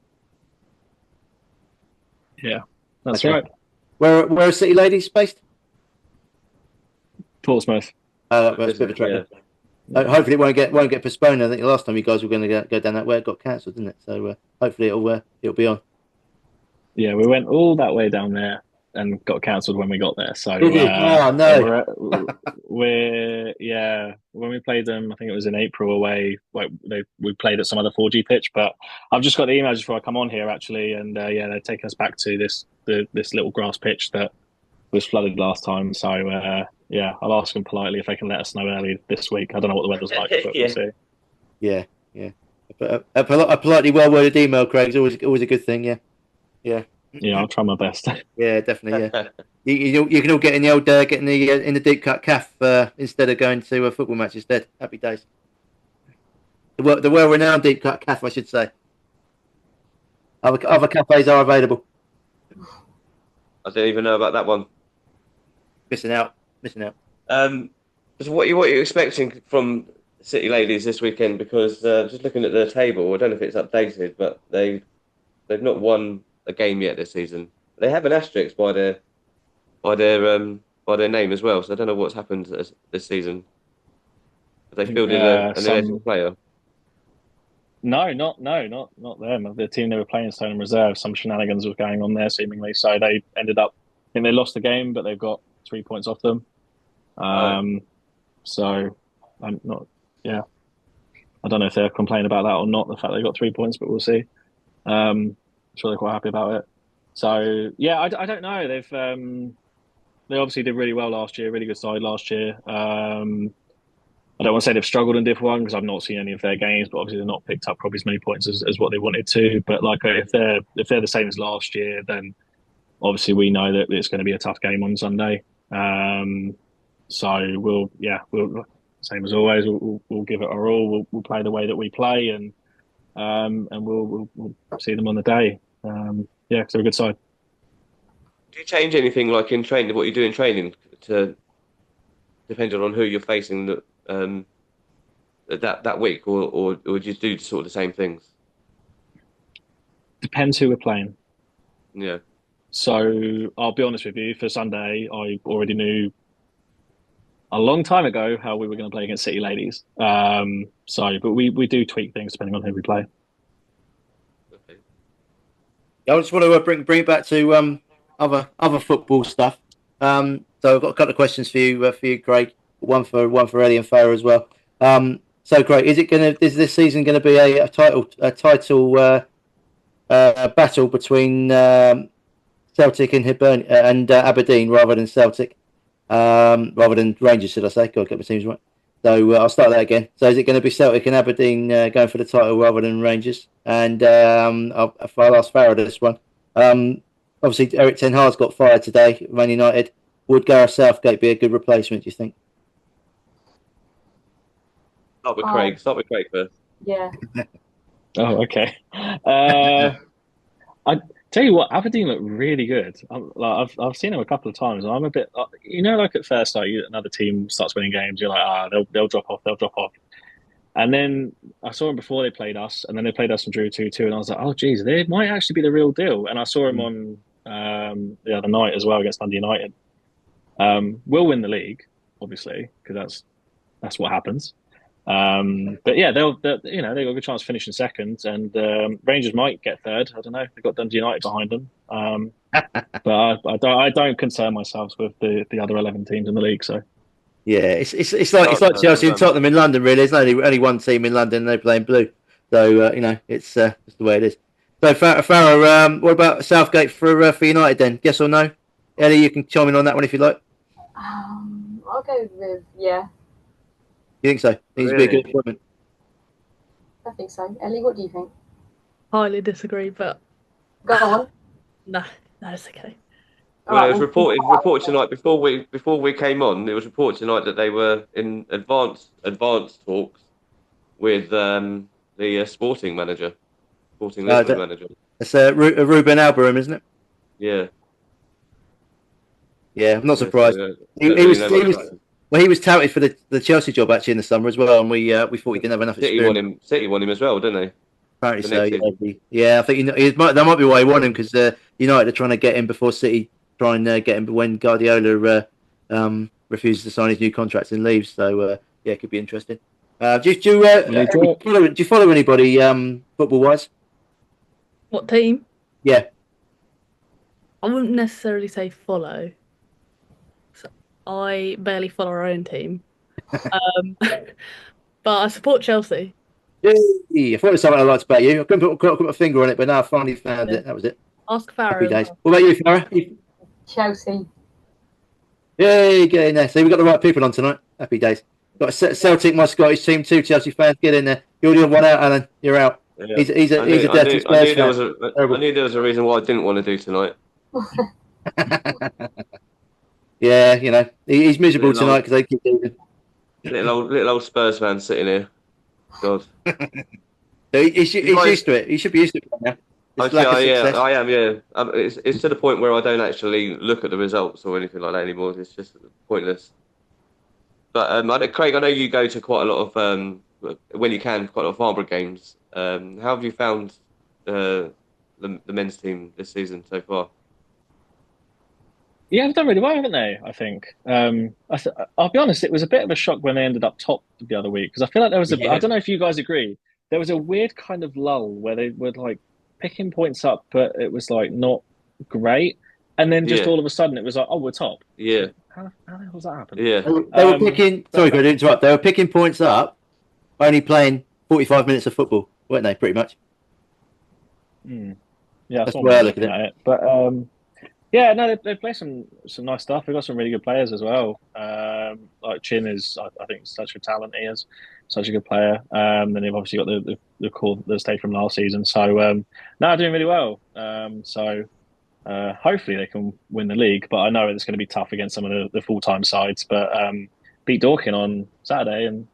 Yeah, that's right. Where are City Ladies based? Portsmouth. That's a bit of a trek. Yeah. Hopefully it won't get postponed. I think the last time you guys were going to go down that way, it got cancelled, didn't it? So hopefully it'll be on. Yeah, we went all that way down there and got cancelled when we got there. So oh no, when we played them, I think it was in April away. We played at some other 4G pitch, but I've just got the email just before I come on here actually, and they're taking us back to this little grass pitch that was flooded last time. So I'll ask them politely if they can let us know early this week. I don't know what the weather's like, but we'll see. Yeah. A politely well worded email, Craig, is always a good thing. Yeah. Yeah, I'll try my best. Yeah, definitely. Yeah, you can all get in the old in the deep cut calf instead of going to a football match instead. Happy days. The well renowned deep cut calf, I should say. Other cafes are available. I didn't even know about that one. Missing out. So what are you expecting from City Ladies this weekend? Because just looking at the table, I don't know if it's updated, but they've not won a game yet this season. They have an asterisk by their name as well. So I don't know what's happened this season. Have they fielded an eligible player? No, not them. The team they were playing Stone Reserve. Some shenanigans was going on there seemingly. So they ended up. I think they lost the game, but they've got 3 points off them. So I'm not. Yeah, I don't know if they're complaining about that or not. The fact they got 3 points, but we'll see. I'm sure they're quite happy about it. So yeah, I don't know. They obviously did really well last year. Really good side last year. I don't want to say they've struggled in Div 1 because I've not seen any of their games, but obviously they've not picked up probably as many points as what they wanted to. But like if they're the same as last year, then obviously we know that it's going to be a tough game on Sunday. So we'll same as always. We'll give it our all. We'll play the way that we play, and we'll see them on the day. Because they're a good side. Do you change anything like in training? What you do in training to depending on who you're facing that week, or would you do sort of the same things? Depends who we're playing. Yeah. So I'll be honest with you. For Sunday, I already knew a long time ago how we were going to play against City Ladies. But we do tweak things depending on who we play. Okay. I just want to bring it back to other football stuff. So I've got a couple of questions for you, Craig. One for Ellie and Farrah as well. So Craig, is this season going to be a title battle between Celtic and Aberdeen rather than Celtic, rather than Rangers, should I say? Got to get my teams right. So I'll start that again. So is it going to be Celtic and Aberdeen going for the title rather than Rangers? And I'll ask Farrah this one. Obviously, Eric Ten Hag's got fired today, Man United. Would Gareth Southgate be a good replacement, do you think? Start with Craig first. Yeah. Oh, okay. I tell you what, Aberdeen look really good. I've seen them a couple of times, and I'm a bit, like at first, like another team starts winning games, you're like, they'll drop off. And then I saw them before they played us, and then they played us and drew 2-2, and I was like, oh, geez, they might actually be the real deal. And I saw them on the other night as well against Dundee United. We'll win the league, obviously, because that's what happens. But yeah, they've got a good chance of finishing second, and Rangers might get third. I don't know. They've got Dundee United behind them, but I don't concern myself with the other 11 teams in the league. So yeah, it's like Chelsea and Tottenham in London. Really, there's only one team in London. And they're playing blue, so it's just the way it is. So Farrah, what about Southgate for United then? Yes or no? Ellie, you can chime in on that one if you like. I'll go with yeah. You think so? He's a good appointment. I think so. Ellie, what do you think? Highly disagree, but go on. No, it's okay. Well, it was reported tonight before we came on. It was reported tonight that they were in advanced talks with the sporting manager, Lisbon manager. It's Ruben Albarum, isn't it? Yeah. Yeah, I'm not surprised. He was touted for the Chelsea job actually in the summer as well, and we thought he didn't have enough experience. City won him as well, didn't they? Apparently so. Yeah, I think that might be why he won him, because United are trying to get him before City try and get him when Guardiola refuses to sign his new contracts and leaves. So yeah, it could be interesting. Do you follow anybody football wise? What team? Yeah, I wouldn't necessarily say follow. I barely follow our own team, but I support Chelsea. Yay! I thought it was something I liked about you. I couldn't put my finger on it, but now I finally found it. That was it. Ask Farrah. Happy days. What about you, Farrah? Chelsea. Yay! Get in there. So we've got the right people on tonight. Happy days. Got Celtic, my Scottish team too. Chelsea fans, get in there. You're the one out, Alan. You're out. Yeah. He's a dirty Spurs fan. I knew there was a reason why I didn't want to do tonight. Yeah, he's miserable tonight because they keep losing. Little old Spurs fan sitting here. God. So he's used to it. He should be used to it now. I am. Yeah, it's to the point where I don't actually look at the results or anything like that anymore. It's just pointless. But Craig, I know you go to quite a lot of when you can, quite a lot of Farnborough games. How have you found the men's team this season so far? Yeah, they've done really well, haven't they? I think. I'll be honest, it was a bit of a shock when they ended up top the other week, because I feel like there was I don't know if you guys agree. There was a weird kind of lull where they were like picking points up, but it was like not great, and then just all of a sudden it was like, oh, we're top. Yeah. How the hell does that happen? Yeah. They were picking. Sorry, to interrupt. They were picking points up, only playing 45 minutes of football, weren't they? Pretty much. Yeah, that's where I look at it. But yeah, no, they play some nice stuff. They've got some really good players as well. Like Chin is, I think, such a talent. He is such a good player. Then they've obviously got the core that stayed from last season. So now doing really well. So hopefully they can win the league. But I know it's going to be tough against some of the full-time sides. But beat Dorking on Saturday, and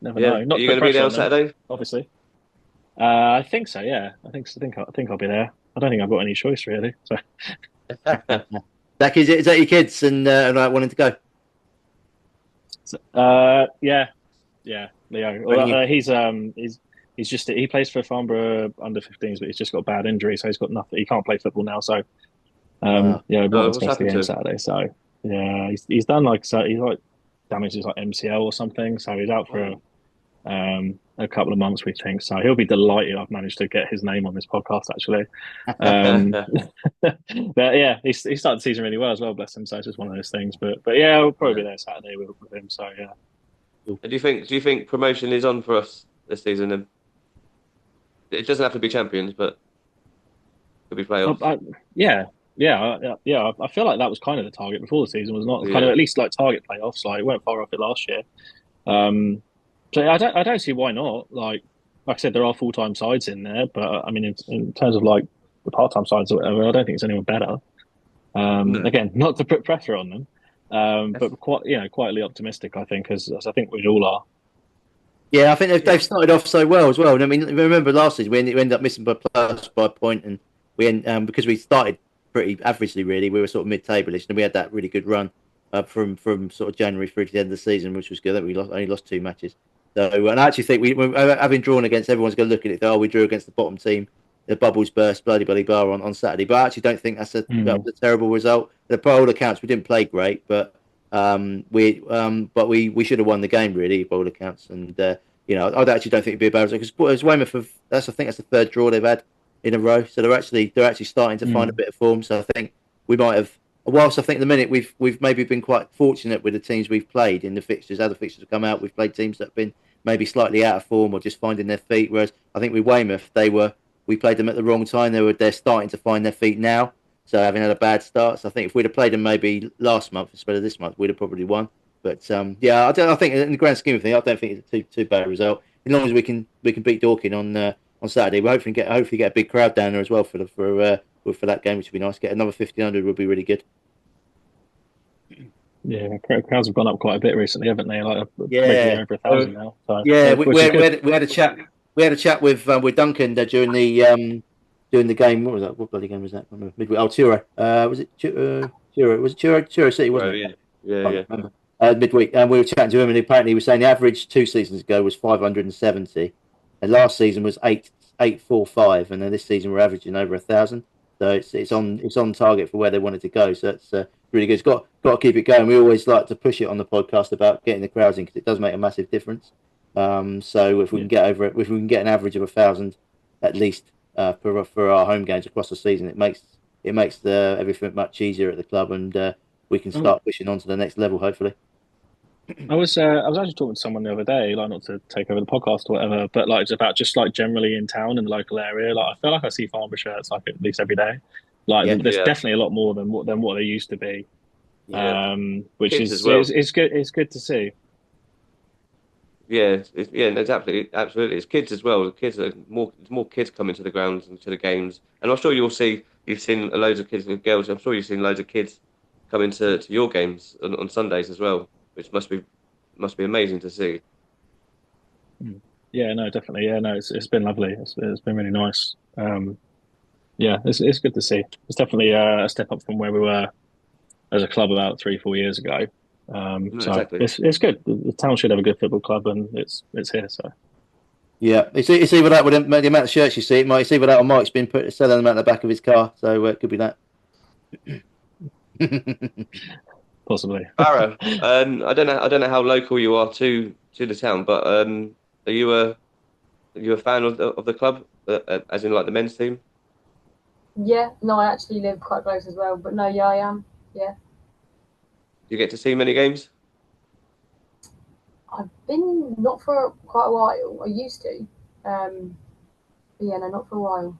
never know. Not Are you going to be there on Saturday? Obviously. I think so. Yeah, I think I'll be there. I don't think I've got any choice really. So. Zach, is that your kids and wanting to go? Yeah, Leo. He plays for Farnborough under 15s, but he's just got a bad injury, so he's got nothing. He can't play football now. So everyone's supposed to be in Saturday. So yeah, he's done he's damaged his MCL or something, so he's out for a couple of months, we think. So he'll be delighted I've managed to get his name on this podcast, actually. But yeah, he started the season really well as well, bless him. So it's just one of those things. But yeah, we'll probably be there Saturday with him. So yeah. Do you think promotion is on for us this season? And it doesn't have to be champions, but it could be playoffs. Yeah. I feel like that was kind of the target before the season, was not kind of at least like target playoffs. Like, it weren't far off it last year. So I don't see why not. Like I said, there are full-time sides in there, but I mean, in terms of like the part-time sides or whatever, I don't think it's anyone better. Again, not to put pressure on them, but quietly optimistic, I think, as I think we all are. Yeah, I think they've started off so well as well. And I mean, remember last season we ended up missing by a point, and because we started pretty averagely, really, we were sort of mid-table-ish, and we had that really good run from sort of January through to the end of the season, which was good. I think we only lost 2 matches. So, and I actually think we having drawn against, everyone's going to look at it. We drew against the bottom team the bubbles burst, bloody bar on Saturday. But I actually don't think that was a terrible result. By all accounts, we didn't play great, but we should have won the game really, by all accounts. And I actually don't think it'd be a bad result because Weymouth I think that's the third draw they've had in a row. So they're actually starting to find a bit of form. So I think we might have. Whilst I think at the minute we've maybe been quite fortunate with the teams we've played in the fixtures, other fixtures have come out. We've played teams that have been maybe slightly out of form or just finding their feet. Whereas I think with Weymouth, we played them at the wrong time. They're starting to find their feet now. So having had a bad start, so I think if we'd have played them maybe last month instead of this month, we'd have probably won. But I think in the grand scheme of things, I don't think it's a too bad a result. As long as we can beat Dorking on Saturday, we'll hopefully get a big crowd down there as well for that game, which would be nice. Get another 1,500 would be really good. Yeah, crowds have gone up quite a bit recently, haven't they? Like over 1,000 now. So, we had a chat. We had a chat with Duncan during the game. What was that? What bloody game was that? Midweek. Oh, Truro. Was it Truro? Was it Truro City? Wasn't it? Yeah. Midweek, and we were chatting to him, and apparently he was saying the average 2 seasons ago was 570, and last season was 845, and then this season we're averaging over 1,000. So it's on target for where they wanted to go. So it's really good. It's got to keep it going. We always like to push it on the podcast about getting the crowds in because it does make a massive difference. So if we can get over it, if we can get an average of 1,000 at least for our home games across the season, it makes everything much easier at the club, and we can start pushing on to the next level, hopefully. I was actually talking to someone the other day, like not to take over the podcast or whatever, but like about just like generally in town in the local area. Like I feel like I see Farnborough shirts like at least every day. Like there's definitely a lot more than what there used to be. Yeah. Which kids is as well. It's good. It's good to see. Yeah, it's absolutely. It's kids as well. The kids are more kids coming to the grounds and to the games, and I'm sure you've seen loads of kids and girls. I'm sure you've seen loads of kids coming to your games on Sundays as well, which must be amazing to see. Yeah, no, definitely. Yeah, no, it's been lovely. It's been really nice. Yeah, it's good to see. It's definitely a step up from where we were as a club about 3-4 years ago. So exactly. it's good. The town should have a good football club, and it's here. So yeah, it's either that with the amount of shirts you see. It's either that or Mike's been selling them out the back of his car. So it could be that. Possibly. Farrah, I don't know how local you are to the town, but are you a fan of the club, as in like the men's team? Yeah, no, I actually live quite close as well, but no, yeah, I am. Yeah. Do you get to see many games? I've been not for quite a while. I used to. But yeah, no, not for a while.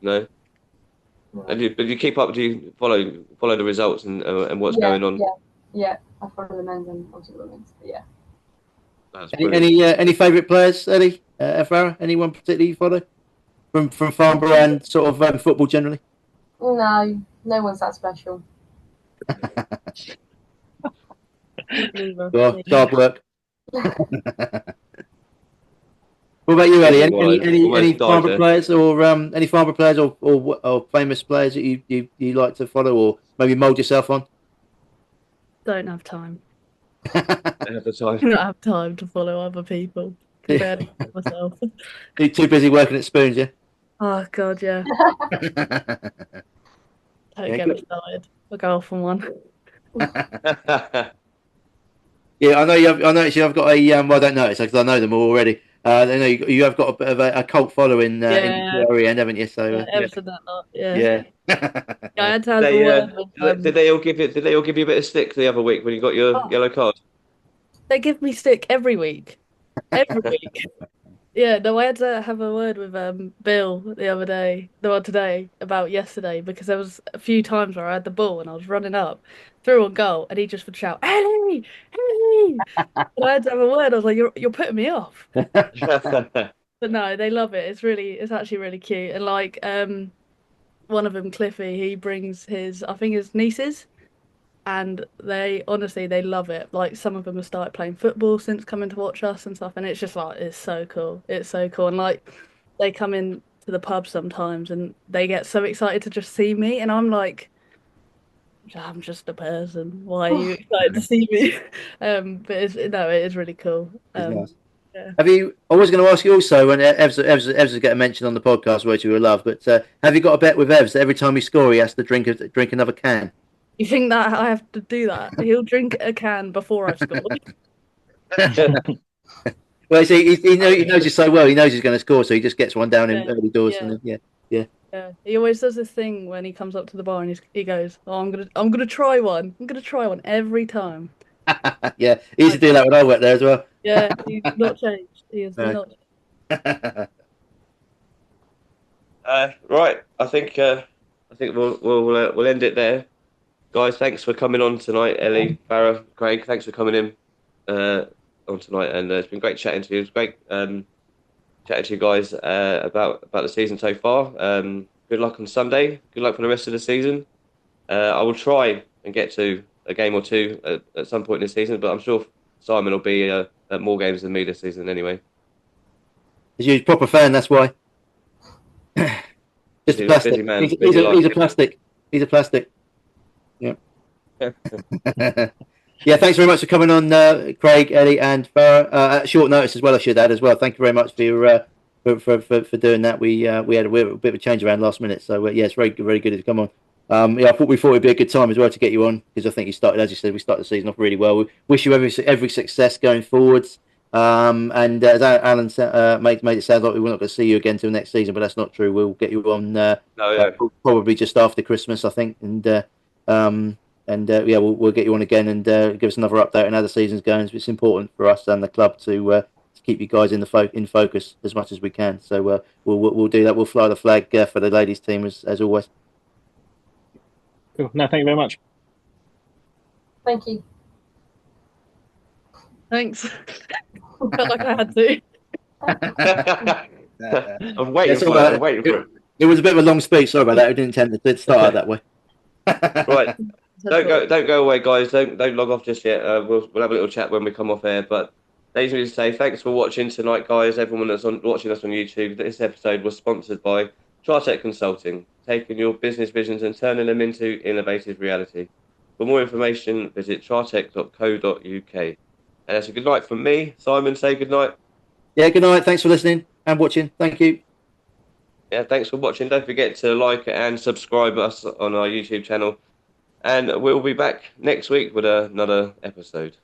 No. And do you keep up? Do you follow the results and what's going on? Yeah. I follow the men's and obviously the women's. But yeah. That's any favourite players, Ellie, Farrah? Anyone particularly you follow from Farnborough and sort of football generally? No one's that special. Hard work. What about you, Ellie? Any Farnborough players or famous players that you like to follow or maybe mould yourself on? Don't have time. Don't have the time. Don't have time to follow other people. Can barely help myself. You're too busy working at Spoons, yeah? Oh God, yeah. Don't get me started. I'll go off on one. Yeah, I know you have. I noticed you have got a. Well, I don't notice because I know them all already. I know you have got a bit of a cult following in the area, haven't you? So ever said that lot. Yeah. I had to have a word with, Did they all give you a bit of stick the other week when you got your yellow card? They give me stick every week. Every week. Yeah, no, I had to have a word with Bill today about yesterday because there was a few times where I had the ball and I was running up, through on goal, and he just would shout, "Ellie, Ellie!" And I had to have a word. I was like, "You're putting me off." But no, they love it. It's actually really cute. And like one of them, Cliffy, he brings his nieces. And they love it. Like some of them have started playing football since coming to watch us and stuff. And it's just like, it's so cool. It's so cool. And like they come in to the pub sometimes and they get so excited to just see me. And I'm like, I'm just a person. Why are you excited to see me? But it is really cool. Nice. Have you? I was going to ask you also when Evs is getting mentioned on the podcast, which we will love. But have you got a bet with Evs that every time he scores, he has to drink another can? You think that I have to do that? He'll drink a can before I've scored. Well, see, he knows you so well. He knows he's going to score, so he just gets one down in early doors. Yeah. And Yeah, he always does this thing when he comes up to the bar and he goes, "Oh, I'm gonna try one. I'm gonna try one every time." Yeah, he used to do that when I worked there as well. Yeah, he's not changed. He is not. Right, I think we'll end it there, guys. Thanks for coming on tonight, Ellie, Farrah, Craig. Thanks for coming in on tonight, and it's been great chatting to you. It's great chatting to you guys about the season so far. Good luck on Sunday. Good luck for the rest of the season. I will try and get to a game or two at some point in the season, but I'm sure Simon will be at more games than me this season anyway. He's a proper fan, that's why. Just a plastic. Busy man. He's a plastic. He's a plastic. Yeah. Yeah, thanks very much for coming on, Craig, Ellie, and Farrah. At short notice as well, I should add as well. Thank you very much for for doing that. We had a bit of a change around last minute, so yeah, it's very good to come on. Yeah, we thought it'd be a good time as well to get you on because I think you started, as you said, we started the season off really well. We wish you every success going forwards. And as Alan made it sound like we're not going to see you again till next season, but that's not true. We'll get you on probably just after Christmas, I think, and yeah, we'll get you on again and give us another update on how the season's going. It's important for us and the club to keep you guys in focus as much as we can. So we'll do that. We'll fly the flag for the ladies' team as always. Cool. No, thank you very much. Thank you. Thanks. Felt like I had to. I'm waiting for it. It was a bit of a long speech. Sorry about that. We didn't intend to start out that way. Right. Don't go away, guys. Don't log off just yet. We'll have a little chat when we come off air. But ladies and gentlemen, say thanks for watching tonight, guys. Everyone that's watching us on YouTube. This episode was sponsored by Chartech Consulting, taking your business visions and turning them into innovative reality. For more information, visit chartech.co.uk. And that's a good night from me. Simon, say good night. Yeah, good night. Thanks for listening and watching. Thank you. Yeah, thanks for watching. Don't forget to like and subscribe us on our YouTube channel. And we'll be back next week with another episode.